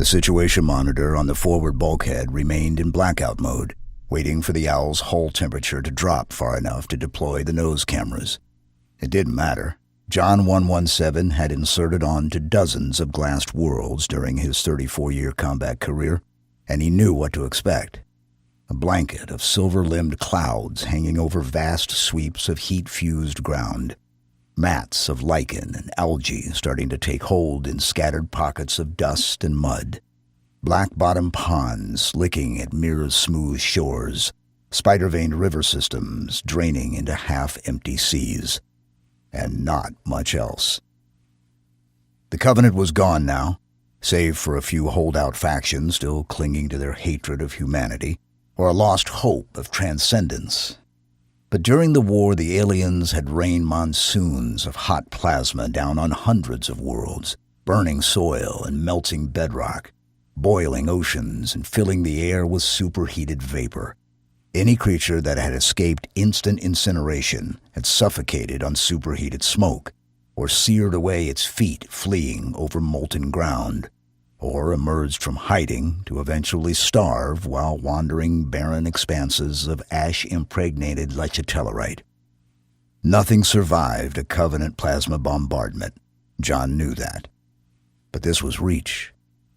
The situation monitor on the forward bulkhead remained in blackout mode, waiting for the Owl's hull temperature to drop far enough to deploy the nose cameras. It didn't matter. John 117 had inserted onto dozens of glassed worlds during his 34-year combat career, and he knew what to expect. A blanket of silver-limbed clouds hanging over vast sweeps of heat-fused ground. Mats of lichen and algae starting to take hold in scattered pockets of dust and mud. Black-bottom ponds licking at mirror-smooth shores. Spider-veined river systems draining into half-empty seas. And not much else. The Covenant was gone now, save for a few holdout factions still clinging to their hatred of humanity, or a lost hope of transcendence. But during the war, the aliens had rained monsoons of hot plasma down on hundreds of worlds, burning soil and melting bedrock, boiling oceans and filling the air with superheated vapor. Any creature that had escaped instant incineration had suffocated on superheated smoke, or seared away its feet fleeing over molten ground, or emerged from hiding to eventually starve while wandering barren expanses of ash-impregnated lecitellurite. Nothing survived a Covenant plasma bombardment. John knew that. But this was Reach,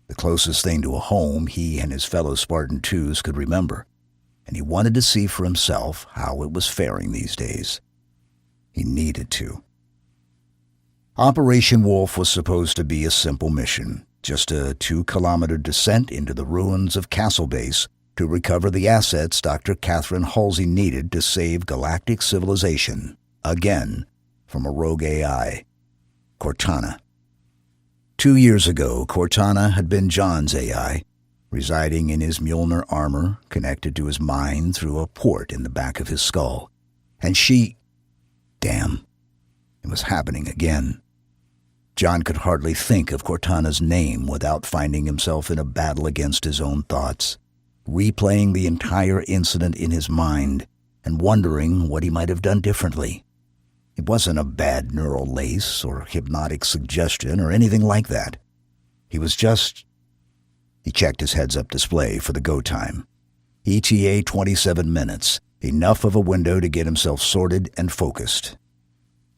the closest thing to a home he and his fellow Spartan Twos could remember, and he wanted to see for himself how it was faring these days. He needed to. Operation Wolf was supposed to be a simple mission, just a 2-kilometer descent into the ruins of Castle Base to recover the assets Dr. Catherine Halsey needed to save galactic civilization, again, from a rogue AI, Cortana. 2 years ago, Cortana had been John's AI, residing in his Mjolnir armor connected to his mind through a port in the back of his skull. And she... Damn, it was happening again. John could hardly think of Cortana's name without finding himself in a battle against his own thoughts, replaying the entire incident in his mind and wondering what he might have done differently. It wasn't a bad neural lace or hypnotic suggestion or anything like that. He was just... He checked his heads-up display for the go time. ETA 27 minutes, enough of a window to get himself sorted and focused.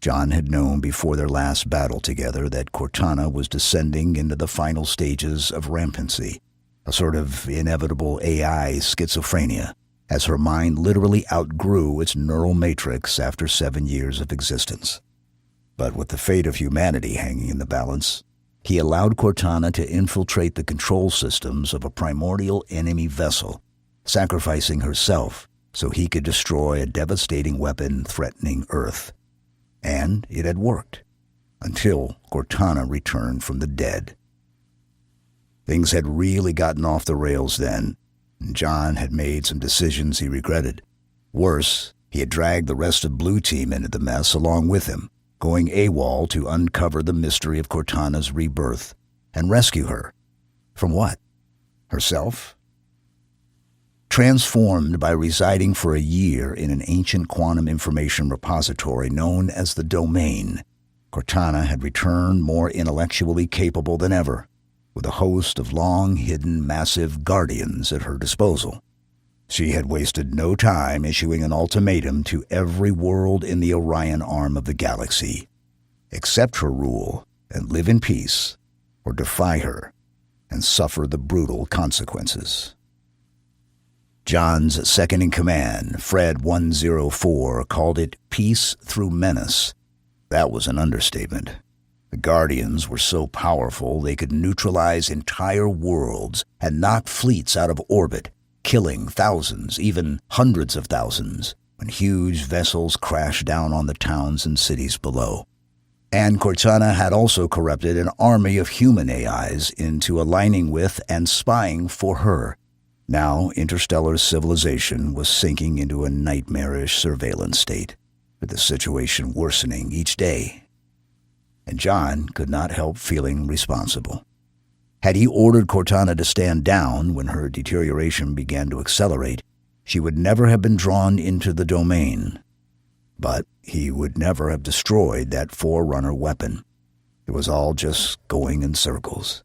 John had known before their last battle together that Cortana was descending into the final stages of rampancy, a sort of inevitable AI schizophrenia, as her mind literally outgrew its neural matrix after 7 years of existence. But with the fate of humanity hanging in the balance, he allowed Cortana to infiltrate the control systems of a primordial enemy vessel, sacrificing herself so he could destroy a devastating weapon threatening Earth. And it had worked, until Cortana returned from the dead. Things had really gotten off the rails then, and John had made some decisions he regretted. Worse, he had dragged the rest of Blue Team into the mess along with him, going AWOL to uncover the mystery of Cortana's rebirth and rescue her. From what? Herself? Transformed by residing for a year in an ancient quantum information repository known as the Domain, Cortana had returned more intellectually capable than ever, with a host of long-hidden massive guardians at her disposal. She had wasted no time issuing an ultimatum to every world in the Orion arm of the galaxy. Accept her rule and live in peace, or defy her and suffer the brutal consequences. John's second-in-command, Fred 104, called it peace through menace. That was an understatement. The Guardians were so powerful they could neutralize entire worlds and knock fleets out of orbit, killing thousands, even hundreds of thousands, when huge vessels crashed down on the towns and cities below. And Cortana had also corrupted an army of human AIs into aligning with and spying for her. Now, interstellar civilization was sinking into a nightmarish surveillance state, with the situation worsening each day. And John could not help feeling responsible. Had he ordered Cortana to stand down when her deterioration began to accelerate, she would never have been drawn into the Domain. But he would never have destroyed that Forerunner weapon. It was all just going in circles.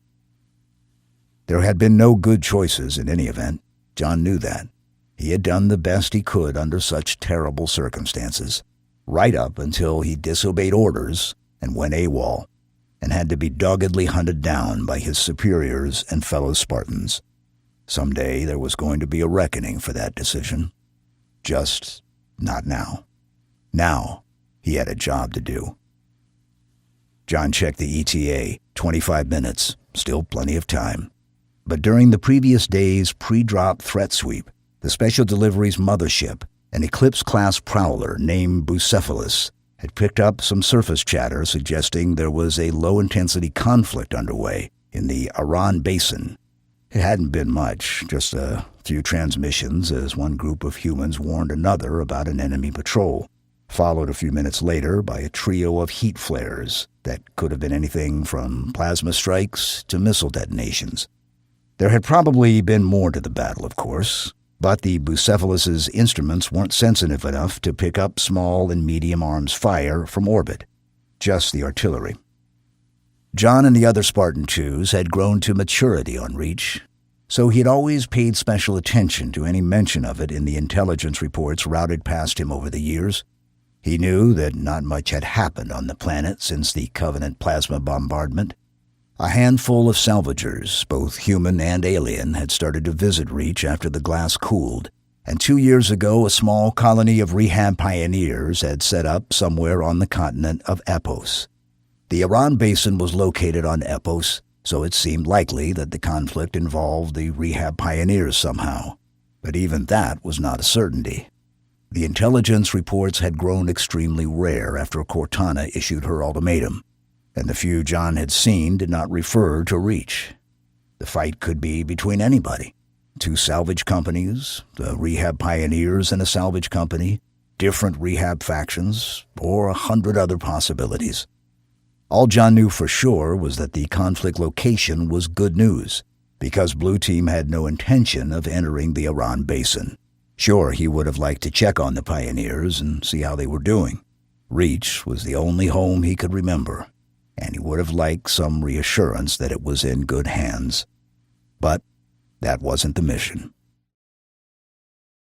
There had been no good choices in any event. John knew that. He had done the best he could under such terrible circumstances, right up until he disobeyed orders and went AWOL, and had to be doggedly hunted down by his superiors and fellow Spartans. Someday there was going to be a reckoning for that decision. Just not now. Now he had a job to do. John checked the ETA, 25 minutes, still plenty of time. But during the previous day's pre-drop threat sweep, the Special Deliveries mothership, an Eclipse-class prowler named Bucephalus, had picked up some surface chatter suggesting there was a low-intensity conflict underway in the Iran Basin. It hadn't been much, just a few transmissions as one group of humans warned another about an enemy patrol, followed a few minutes later by a trio of heat flares that could have been anything from plasma strikes to missile detonations. There had probably been more to the battle, of course, but the Bucephalus's instruments weren't sensitive enough to pick up small and medium arms fire from orbit, just the artillery. John and the other Spartan IIs had grown to maturity on Reach, so he had always paid special attention to any mention of it in the intelligence reports routed past him over the years. He knew that not much had happened on the planet since the Covenant plasma bombardment. A handful of salvagers, both human and alien, had started to visit Reach after the glass cooled, and 2 years ago a small colony of rehab pioneers had set up somewhere on the continent of Epos. The Iran Basin was located on Epos, so it seemed likely that the conflict involved the rehab pioneers somehow. But even that was not a certainty. The intelligence reports had grown extremely rare after Cortana issued her ultimatum, and the few John had seen did not refer to Reach. The fight could be between anybody. 2 salvage companies, the rehab pioneers and a salvage company, different rehab factions, or 100 other possibilities. All John knew for sure was that the conflict location was good news, because Blue Team had no intention of entering the Iran Basin. Sure, he would have liked to check on the pioneers and see how they were doing. Reach was the only home he could remember, and he would have liked some reassurance that it was in good hands. But that wasn't the mission.